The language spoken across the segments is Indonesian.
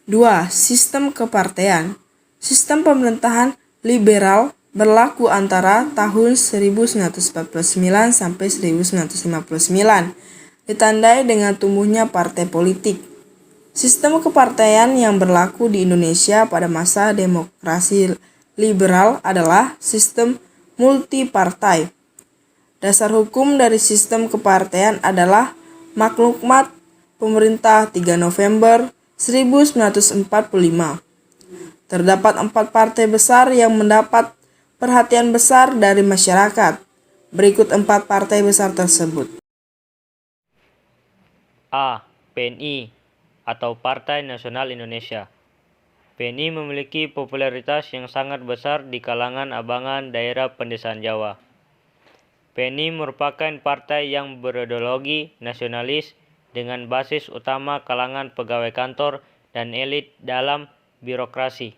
2. Sistem kepartean. Sistem pemerintahan liberal berlaku antara tahun 1949 sampai 1959, ditandai dengan tumbuhnya partai politik. Sistem kepartaian yang berlaku di Indonesia pada masa demokrasi liberal adalah sistem multipartai. Dasar hukum dari sistem kepartaian adalah Maklumat Pemerintah 3 November 1945. Terdapat 4 partai besar yang mendapat perhatian besar dari masyarakat. Berikut 4 partai besar tersebut. A. PNI atau Partai Nasional Indonesia. PNI memiliki popularitas yang sangat besar di kalangan abangan daerah pedesaan Jawa. PNI merupakan partai yang berideologi nasionalis dengan basis utama kalangan pegawai kantor dan elit dalam birokrasi.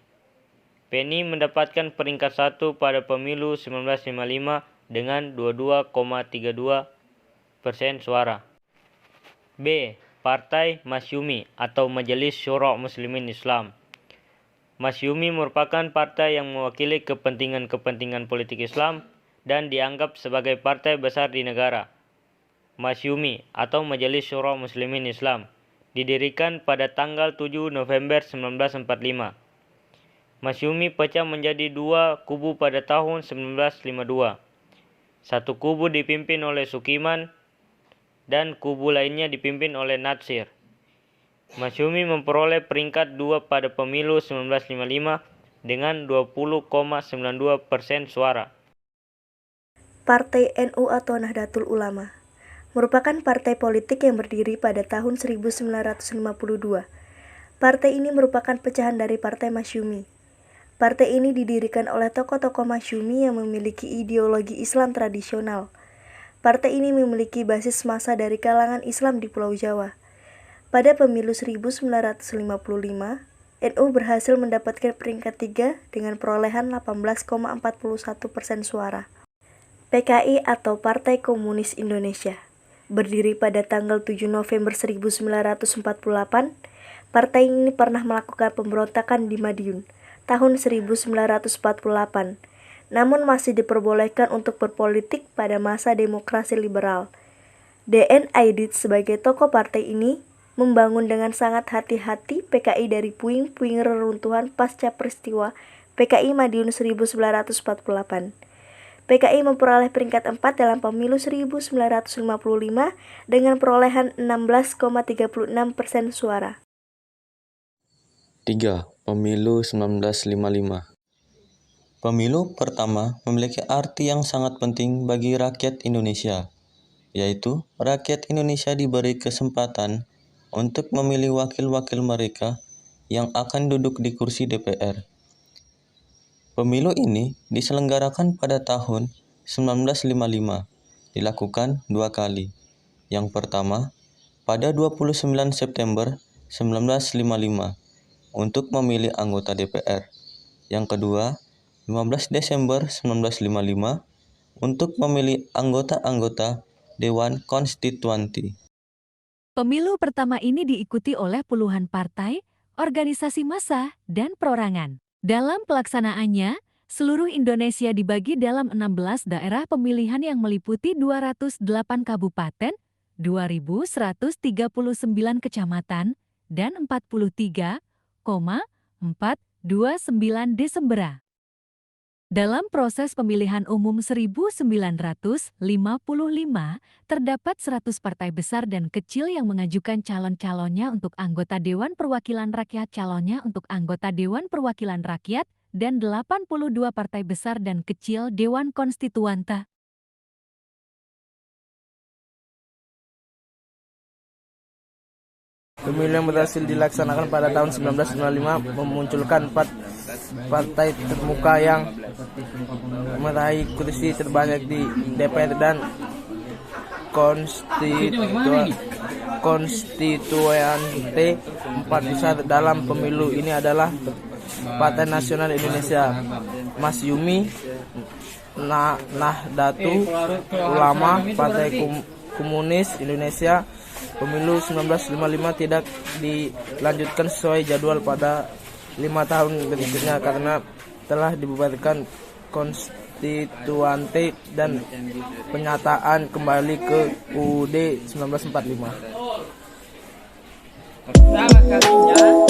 PNI mendapatkan peringkat 1 pada pemilu 1955 dengan 22,32% suara. B. Partai Masyumi atau Majelis Syura Muslimin Islam. Masyumi merupakan partai yang mewakili kepentingan-kepentingan politik Islam dan dianggap sebagai partai besar di negara. Masyumi atau Majelis Syura Muslimin Islam didirikan pada tanggal 7 November 1945. Masyumi pecah menjadi 2 kubu pada tahun 1952. Satu kubu dipimpin oleh Sukiman dan kubu lainnya dipimpin oleh Natsir. Masyumi memperoleh peringkat 2 pada pemilu 1955 dengan 20,92% suara. Partai NU atau Nahdlatul Ulama merupakan partai politik yang berdiri pada tahun 1952. Partai ini merupakan pecahan dari Partai Masyumi. Partai ini didirikan oleh tokoh-tokoh Masyumi yang memiliki ideologi Islam tradisional. Partai ini memiliki basis massa dari kalangan Islam di Pulau Jawa. Pada pemilu 1955, NU berhasil mendapatkan peringkat 3 dengan perolehan 18,41% suara. PKI atau Partai Komunis Indonesia berdiri pada tanggal 7 November 1948. Partai ini pernah melakukan pemberontakan di Madiun tahun 1948, namun masih diperbolehkan untuk berpolitik pada masa demokrasi liberal. DN Aidit sebagai tokoh partai ini membangun dengan sangat hati-hati PKI dari puing-puing reruntuhan pasca peristiwa PKI Madiun 1948. PKI memperoleh peringkat 4 dalam pemilu 1955 dengan perolehan 16,36% suara. 3. Pemilu 1955. Pemilu pertama memiliki arti yang sangat penting bagi rakyat Indonesia, yaitu rakyat Indonesia diberi kesempatan untuk memilih wakil-wakil mereka yang akan duduk di kursi DPR. Pemilu ini diselenggarakan pada tahun 1955, dilakukan 2 kali. Yang pertama, pada 29 September 1955 untuk memilih anggota DPR. Yang kedua, 15 Desember 1955 untuk memilih anggota-anggota Dewan Konstituante. Pemilu pertama ini diikuti oleh puluhan partai, organisasi massa, dan perorangan. Dalam pelaksanaannya, seluruh Indonesia dibagi dalam 16 daerah pemilihan yang meliputi 208 kabupaten, 2.139 kecamatan, dan 43,429 desembera. Dalam proses pemilihan umum 1955, terdapat 100 partai besar dan kecil yang mengajukan calon-calonnya untuk anggota Dewan Perwakilan Rakyat, calonnya untuk anggota Dewan Perwakilan Rakyat, dan 82 partai besar dan kecil Dewan Konstituante. Pemilu yang berhasil dilaksanakan pada tahun 1995 memunculkan 4 partai termuka yang meraih kursi terbanyak di DPR dan konstituante. 4 besar dalam pemilu ini adalah Partai Nasional Indonesia, Masyumi, Nahdlatul Ulama, Partai Komunis Indonesia, Pemilu 1955 tidak dilanjutkan sesuai jadwal pada 5 tahun berikutnya karena telah dibubarkan konstituante dan penyataan kembali ke UUD 1945.